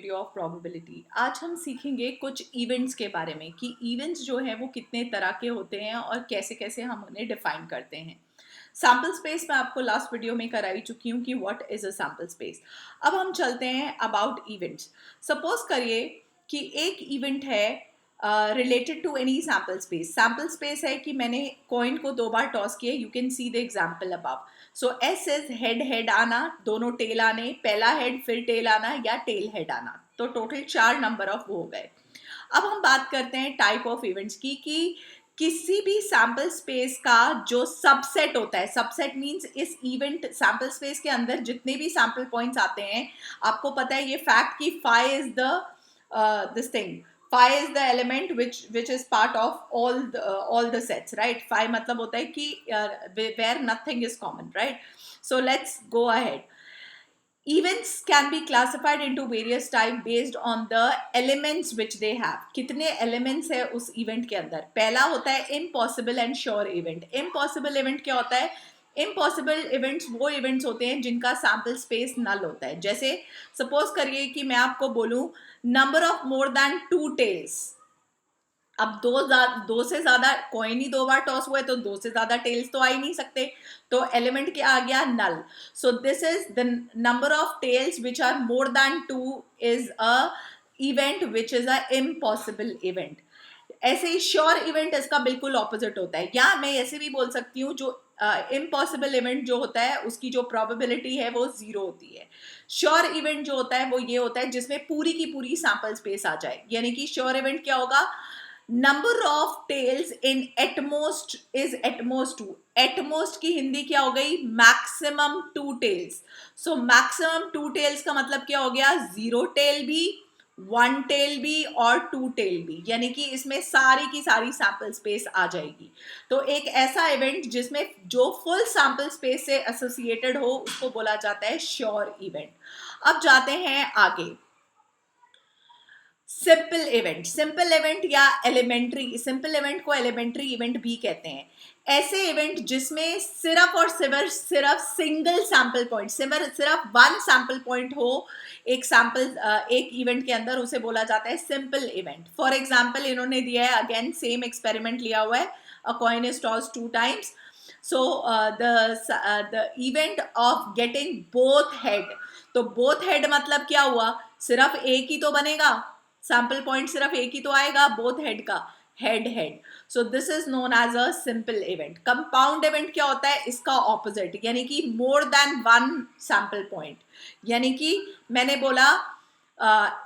Of probability. आज हम सीखेंगे कुछ इवेंट्स के बारे में कि इवेंट्स जो हैं वो कितने तरह के होते हैं और कैसे कैसे हम उन्हें डिफाइन करते हैं। सैम्पल स्पेस मैं आपको लास्ट वीडियो में कराई चुकी हूँ कि what is a sample space. अब हम चलते हैं अबाउट इवेंट्स। सपोज करिए कि एक इवेंट है related to any sample space. Sample space है कि मैंने कॉइन को 2 बार टॉस किए। You can see the example above. So S is head head आना, दोनों टेल आने, पहला हेड फिर टेल आना या टेल हेड आना। तो टोटल 4 नंबर ऑफ वो हो गए। अब हम बात करते हैं टाइप ऑफ इवेंट्स की कि किसी भी सैम्पल स्पेस का जो सबसेट होता है, सबसेट मींस इस इवेंट सैम्पल स्पेस के अंदर जितने भी सैम्पल पॉइंट्स आते हैं, आपको पता है ये फैक्ट कि phi is the this thing, phi is the element which is part of all the sets, right? Phi मतलब होता है कि where nothing is common, right? So let's go ahead. Events can be classified into various type based on the elements which they have. कितने elements है उस event के अंदर। पहला होता है impossible and sure event. Impossible event क्या होता है? Impossible events वो events होते हैं जिनका sample space null होता है। जैसे suppose करिए कि मैं आपको बोलूं number of more than 2 tails। अब दो से ज्यादा कॉइन ही 2 बार टॉस हुआ है तो 2 से ज्यादा टेल्स तो आ ही नहीं सकते। तो एलिमेंट क्या आ गया? Null. So this is the number of tails which are more than 2 is a event which is a impossible event. ऐसे ही श्योर इवेंट इसका बिल्कुल ऑपोजिट होता है। या मैं ऐसे भी बोल सकती हूँ जो इम्पॉसिबल इवेंट जो होता है उसकी जो प्रोबेबिलिटी है वो 0 होती है। श्योर इवेंट जो होता है वो ये होता है जिसमें पूरी की पूरी सैंपल स्पेस आ जाए। यानी कि श्योर इवेंट क्या होगा? Number of tails in at most is at most 2। At most की हिंदी क्या हो गई? Maximum 2 tails. So maximum 2 tails का मतलब क्या हो गया? 0 टेल भी, 1 टेल भी और 2 टेल भी। यानी कि इसमें सारी की सारी सैंपल स्पेस आ जाएगी। तो एक ऐसा इवेंट जिसमें जो फुल सैंपल स्पेस से एसोसिएटेड हो उसको बोला जाता है श्योर इवेंट। अब जाते हैं आगे। Simple event. सिंपल इवेंट या एलिमेंट्री, सिंपल इवेंट को एलिमेंट्री इवेंट भी कहते हैं। ऐसे इवेंट जिसमें सिर्फ और सिर्फ सिंगल सैंपल पॉइंट, सिर्फ 1 सैंपल पॉइंट हो एक सैंपल एक इवेंट के अंदर, उसे बोला जाता है सिंपल इवेंट। फॉर एग्जांपल इन्होंने दिया है, अगेन सेम एक्सपेरिमेंट लिया हुआ है, अ coin is tossed 2 times. So the event of getting both head. तो बोथ हेड मतलब क्या हुआ? सिर्फ एक ही तो बनेगा, सैंपल पॉइंट सिर्फ एक ही तो आएगा बोथ हेड का, head head. So this is known as a simple event. Compound event क्या होता है? इसका ऑपोजिट, यानी कि मोर देन 1 सैंपल पॉइंट। यानी कि मैंने बोला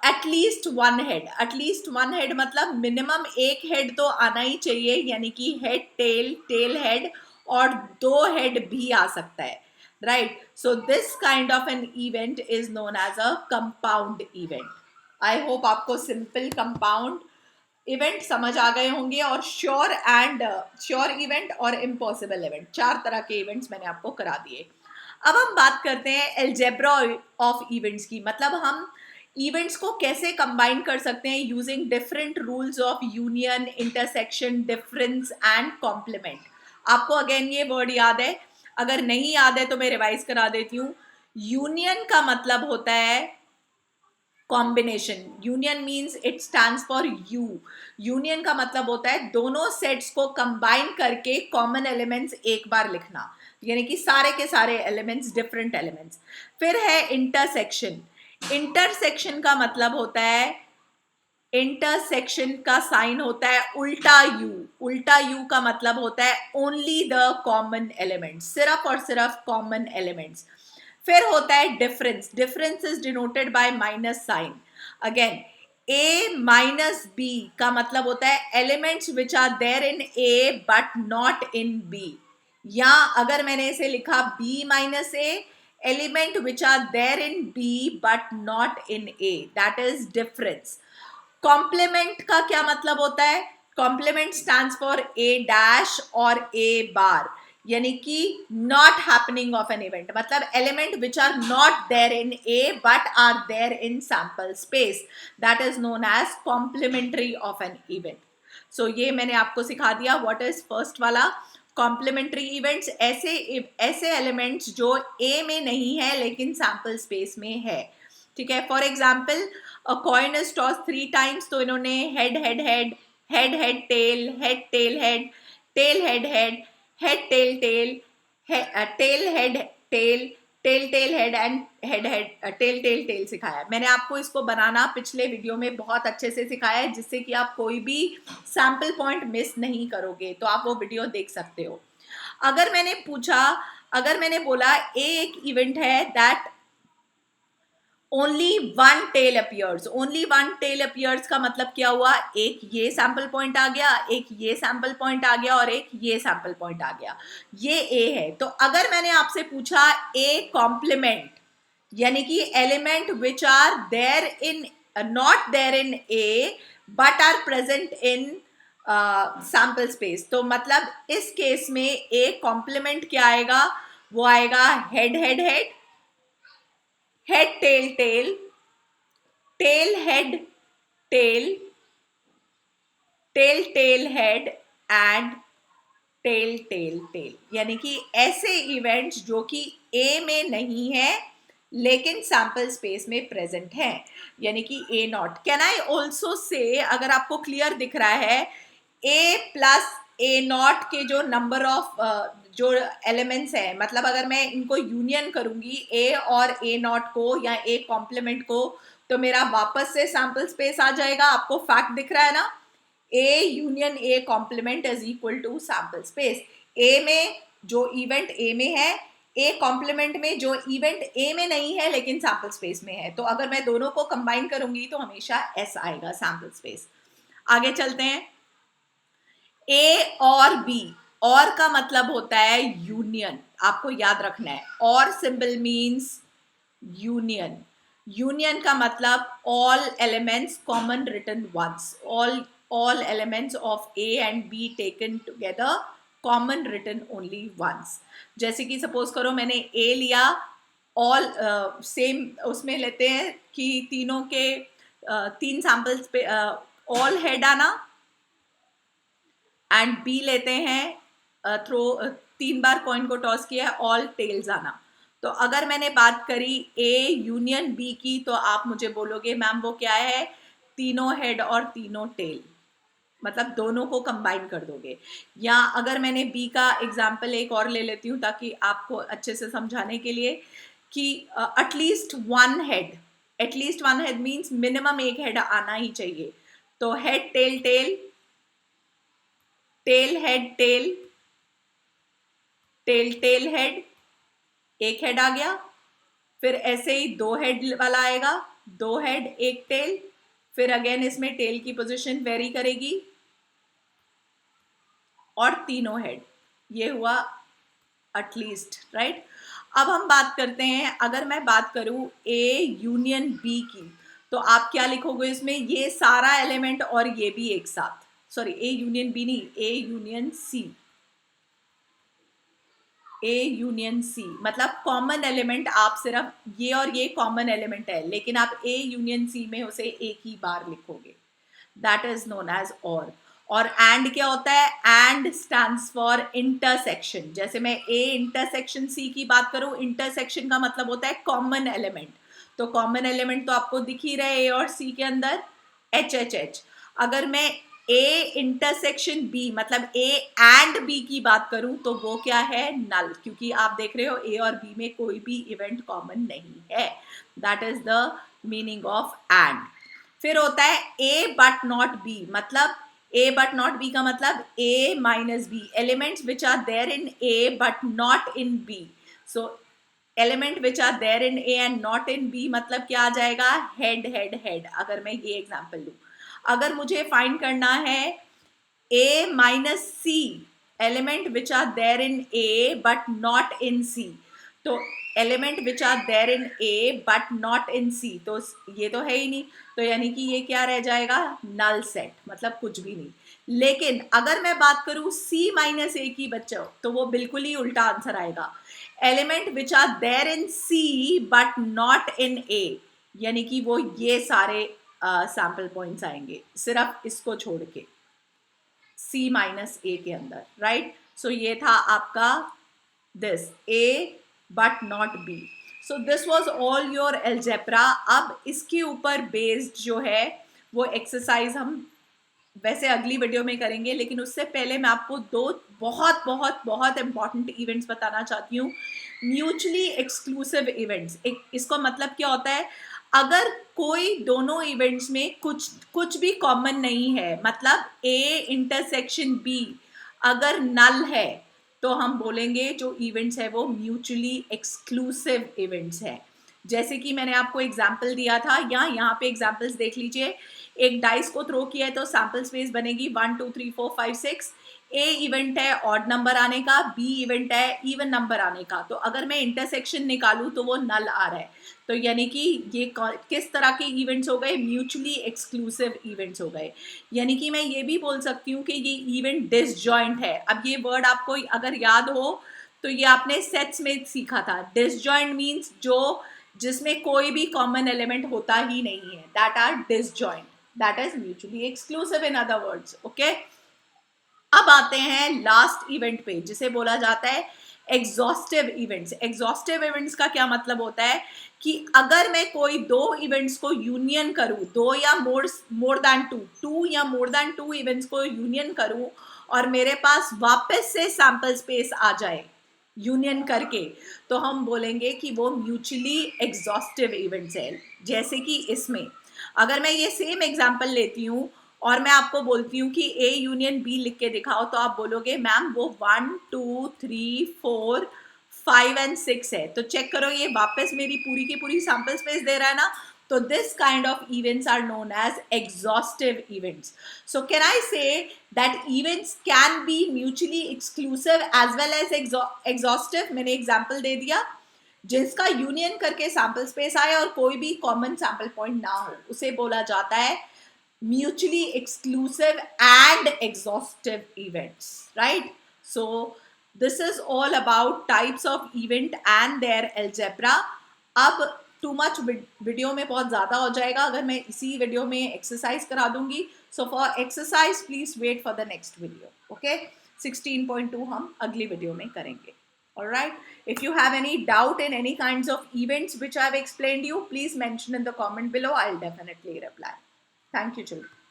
एटलीस्ट 1 हेड। एटलीस्ट 1 हेड मतलब मिनिमम एक हेड तो आना ही चाहिए, यानी कि हेड टेल, टेल हेड और 2 हेड भी आ सकता है, right? So this kind of an event is known as a compound event. I hope आपको सिंपल, कंपाउंड इवेंट समझ आ गए होंगे और श्योर इवेंट और इम्पॉसिबल इवेंट, 4 तरह के इवेंट्स मैंने आपको करा दिए। अब हम बात करते हैं एल्जेब्रा ऑफ इवेंट्स की। मतलब हम इवेंट्स को कैसे कंबाइन कर सकते हैं using different rules of union, intersection, difference and complement. आपको अगेन ये वर्ड याद है? अगर नहीं याद है तो मैं रिवाइज करा देती हूँ। यूनियन का मतलब होता है combination. Union means it stands for you. Union का मतलब होता है दोनों सेट्स को कंबाइन करके कॉमन एलिमेंट्स एक बार लिखना, यानी कि सारे के सारे एलिमेंट्स डिफरेंट एलिमेंट्स। फिर है इंटरसेक्शन। इंटरसेक्शन का मतलब होता है, इंटरसेक्शन का साइन होता है उल्टा यू। उल्टा यू का मतलब होता है ओनली द कॉमन एलिमेंट्स, सिर्फ और सिर्फ कॉमन एलिमेंट्स। फिर होता है difference. Difference is denoted by minus sign. Again a minus B का मतलब होता है elements which are there in a but not in b। या अगर मैंने इसे लिखा b minus a, element which are there in b but not in a, that is difference. Complement का क्या मतलब होता है? Complement stands for a dash और a बार, यानी कि not happening of an event, मतलब element which are not there in a but are there in sample space, that is known as complementary of an event. So ये मैंने आपको सिखा दिया what is first वाला, complementary events. ऐसे elements जो a में नहीं है लेकिन सैंपल स्पेस में है, ठीक है? For example a coin is toss 3 times, तो इन्होंने head head head, head head tail, head tail head, tail head head, head tail tail, tail head tail, tail tail head and head head, tail tail tail सिखाया है। मैंने आपको इसको बनाना पिछले video में बहुत अच्छे से सिखाया है, जिससे कि आप कोई भी सैम्पल पॉइंट मिस नहीं करोगे, तो आप वो वीडियो देख सकते हो। अगर मैंने पूछा, अगर मैंने बोला ए एक इवेंट है that only one tail appears, only one tail appears का मतलब क्या हुआ, एक ये सैंपल पॉइंट आ गया, एक ये सैंपल पॉइंट आ गया और एक ये सैंपल पॉइंट आ गया, ये ए है। तो अगर मैंने आपसे पूछा ए कॉम्प्लीमेंट, यानी कि element which are there in, not there in A but are present in sample space, तो मतलब इस केस में ए कॉम्प्लीमेंट क्या आएगा, वो आएगा head head head, head tail tail, tail head tail, tail tail head and tail tail tail, यानी कि ऐसे इवेंट्स जो कि ए में नहीं है लेकिन सैंपल स्पेस में प्रेजेंट है, यानी कि A not. Can I also say, अगर आपको क्लियर दिख रहा है, ए प्लस ए नॉट के जो नंबर ऑफ जो एलिमेंट्स हैं, मतलब अगर मैं इनको यूनियन करूंगी ए और ए नॉट को या ए कॉम्प्लीमेंट को, तो मेरा वापस से सैंपल स्पेस आ जाएगा। आपको फैक्ट दिख रहा है ना, A union A complement is equal to sample space. A में जो इवेंट ए में है, ए कॉम्प्लीमेंट में जो इवेंट ए में नहीं है लेकिन सैंपल स्पेस में है, तो अगर मैं दोनों को कंबाइन करूंगी तो हमेशा एस आएगा, सैंपल स्पेस। आगे चलते हैं, ए और बी, और का मतलब होता है यूनियन, आपको याद रखना है, और सिंबल मीन्स यूनियन। यूनियन का मतलब all elements common written once, all elements of A and B taken together common written only once। जैसे कि सपोज करो मैंने A लिया, ऑल सेम उसमें लेते हैं कि तीनों के तीन सैंपल्स पे ऑल हेड आना, एंड बी लेते हैं थ्रो 3 बार कॉइन को टॉस किया है, ऑल टेल्स आना। तो अगर मैंने बात करी ए यूनियन बी की, तो आप मुझे बोलोगे मैम वो क्या है, तीनों हेड और तीनों टेल, मतलब दोनों को कंबाइन कर दोगे। या अगर मैंने बी का एग्जाम्पल एक और ले लेती हूँ ताकि आपको अच्छे से समझाने के लिए, कि at least one head, at least one head means minimum एक हेड आना ही चाहिए। तो head tail tail, tail head tail, tail tail head, एक हेड आ गया। फिर ऐसे ही दो हेड वाला आएगा, दो हेड एक टेल, फिर अगेन इसमें टेल की पोजीशन वेरी करेगी, और तीनों हेड, ये हुआ एटलीस्ट, राइट। अब हम बात करते हैं, अगर मैं बात करूं ए यूनियन बी की, तो आप क्या लिखोगे इसमें, ये सारा एलिमेंट और ये भी एक साथ, सॉरी ए यूनियन बी नहीं, A union C, A union C मतलब कॉमन एलिमेंट, आप सिर्फ ये और ये कॉमन एलिमेंट है, लेकिन आप ए यूनियन सी में उसे एक ही बार लिखोगे, दैट इज नोन एज और एंड क्या होता है, एंड स्टैंड्स फॉर इंटरसेक्शन। जैसे मैं ए इंटरसेक्शन सी की बात करूं, इंटरसेक्शन का मतलब होता है कॉमन एलिमेंट, तो कॉमन एलिमेंट तो आपको दिख ही रहे ए और सी के अंदर, एच एच एच। अगर मैं ए इंटरसेक्शन बी मतलब ए एंड बी की बात करूं, तो वो क्या है, नल, क्योंकि आप देख रहे हो ए और बी में कोई भी इवेंट कॉमन नहीं है, that is the meaning of and. फिर होता है ए बट नॉट बी, मतलब ए बट नॉट बी का मतलब A minus B, elements which are there in A but not in B. So element which are there in A and not in B मतलब क्या आ जाएगा, head head head. अगर मैं ये example लूं, अगर मुझे फाइंड करना है A minus C, element which are there in A but not in C, तो element which are there in A but not in C, तो ये तो है ही नहीं, तो यानी कि ये क्या रह जाएगा, नल सेट, मतलब कुछ भी नहीं। लेकिन अगर मैं बात करूं सी माइनस ए की बच्चों, तो वो बिल्कुल ही उल्टा आंसर आएगा, element which are there in C but not in A, यानी कि वो ये सारे सैंपल पॉइंट्स आएंगे सिर्फ इसको छोड़ के, सी माइनस ए के अंदर, राइट। सो ये था आपका this A but not be. So this was all your algebra. अब इसके ऊपर बेस्ड जो है वो एक्सरसाइज हम वैसे अगली वीडियो में करेंगे, लेकिन उससे पहले मैं आपको दो बहुत बहुत बहुत इंपॉर्टेंट इवेंट्स बताना चाहती हूँ। म्यूचुअली एक्सक्लूसिव इवेंट्स, इसको मतलब क्या होता है, अगर कोई दोनों इवेंट्स में कुछ भी कॉमन नहीं है, मतलब ए इंटरसेक्शन बी अगर नल है, तो हम बोलेंगे जो इवेंट्स है वो म्यूचुअली एक्सक्लूसिव इवेंट्स है। जैसे कि मैंने आपको एग्जाम्पल दिया था, यहाँ पे एग्जाम्पल्स देख लीजिए। एक डाइस को थ्रो किया है तो सैंपल स्पेस बनेगी 1 2 3 4 5 6। ए इवेंट है ऑड नंबर आने का, बी इवेंट है इवन नंबर आने का। तो अगर मैं इंटरसेक्शन निकालूं तो वो नल आ रहा है। तो यानी कि ये किस तरह के इवेंट्स हो गए, म्यूचुअली एक्सक्लूसिव इवेंट्स हो गए। यानी कि मैं ये भी बोल सकती हूँ कि ये इवेंट डिसजॉइंट है। अब ये वर्ड आपको अगर याद हो तो ये आपने सेट्स में सीखा था। डिसजॉइंट मीन्स जो जिसमें कोई भी कॉमन एलिमेंट होता ही नहीं है, that are disjoint, that is mutually exclusive in other words. Okay, अब आते हैं लास्ट इवेंट पे जिसे बोला जाता है एग्जॉस्टिव इवेंट्स। एग्जॉस्टिव इवेंट्स का क्या मतलब होता है कि अगर मैं कोई दो इवेंट्स को यूनियन करूं, दो या मोर देन टू या मोर देन टू इवेंट्स को यूनियन करूं और मेरे पास वापस से सैंपल स्पेस आ जाए यूनियन करके, तो हम बोलेंगे कि वो म्यूचुअली एग्जॉस्टिव इवेंट्स है। जैसे कि इसमें अगर मैं ये सेम एग्जांपल लेती हूँ और मैं आपको बोलती हूँ कि ए यूनियन बी लिख के दिखाओ, तो आप बोलोगे मैम वो 1 2 3 4 5 एंड 6 है। तो चेक करो ये वापस मेरी पूरी की पूरी सैंपल स्पेस दे रहा है ना। तो this kind of events are known as exhaustive events. So can I say that events can be mutually exclusive as well as exhaustive? मैंने एग्जाम्पल दे दिया, जिसका यूनियन करके सैंपल स्पेस आए और कोई भी कॉमन सैंपल पॉइंट ना हो, उसे बोला जाता है mutually exclusive and exhaustive events, right? So this is all about types of event and their algebra. अब टू मच वीडियो में बहुत ज़्यादा हो जाएगा अगर मैं इसी वीडियो में एक्सरसाइज करा दूंगी। So for exercise please wait for the next video. Okay, 16.2 हम अगली वीडियो में करेंगे। All right, if you have any doubt in any kinds of events which I have explained you, please mention in the comment below. I'll definitely reply. Thank you, children.